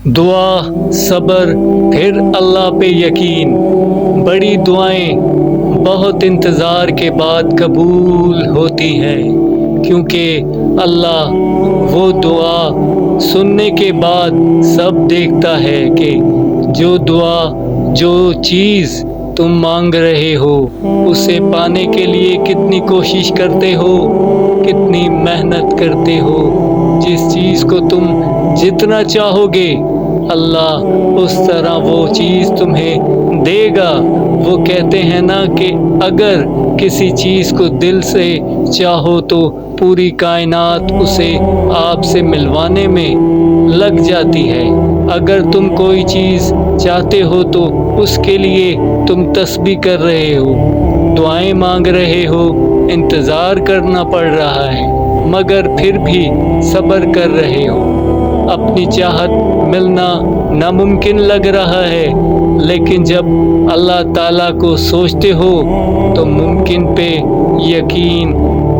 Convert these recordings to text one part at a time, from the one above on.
دعا، صبر، پھر اللہ پہ یقین۔ بڑی دعائیں بہت انتظار کے بعد قبول ہوتی ہیں، کیونکہ اللہ وہ دعا سننے کے بعد سب دیکھتا ہے کہ جو دعا، جو چیز تم مانگ رہے ہو اسے پانے کے لیے کتنی کوشش کرتے ہو، کتنی محنت کرتے ہو۔ جس چیز کو تم جتنا چاہو گے اللہ اس طرح وہ چیز تمہیں دے گا۔ وہ کہتے ہیں نا کہ اگر کسی چیز کو دل سے چاہو تو پوری کائنات اسے آپ سے ملوانے میں لگ جاتی ہے۔ اگر تم کوئی چیز چاہتے ہو تو اس کے لیے تم تسبیح کر رہے ہو، دعائیں مانگ رہے ہو، انتظار کرنا پڑ رہا ہے، مگر پھر بھی صبر کر رہے ہو۔ اپنی چاہت ملنا ناممکن لگ رہا ہے، لیکن جب اللہ تعالیٰ کو سوچتے ہو تو ممکن پہ یقین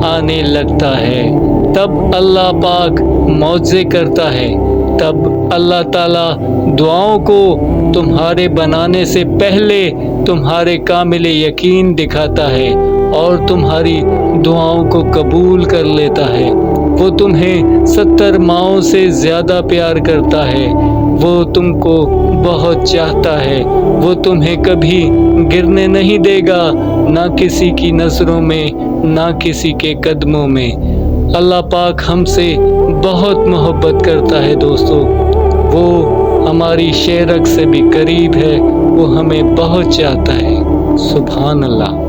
آنے لگتا ہے۔ تب اللہ پاک معجزے کرتا ہے، تب اللہ تعالیٰ دعاؤں کو تمہارے بنانے سے پہلے تمہارے کامل یقین دکھاتا ہے اور تمہاری دعاؤں کو قبول کر لیتا ہے۔ وہ تمہیں 70 ماؤں سے زیادہ پیار کرتا ہے، وہ تم کو بہت چاہتا ہے، وہ تمہیں کبھی گرنے نہیں دے گا، نہ کسی کی نظروں میں، نہ کسی کے قدموں میں۔ اللہ پاک ہم سے بہت محبت کرتا ہے دوستو، وہ ہماری شہ رگ سے بھی قریب ہے، وہ ہمیں بہت چاہتا ہے۔ سبحان اللہ۔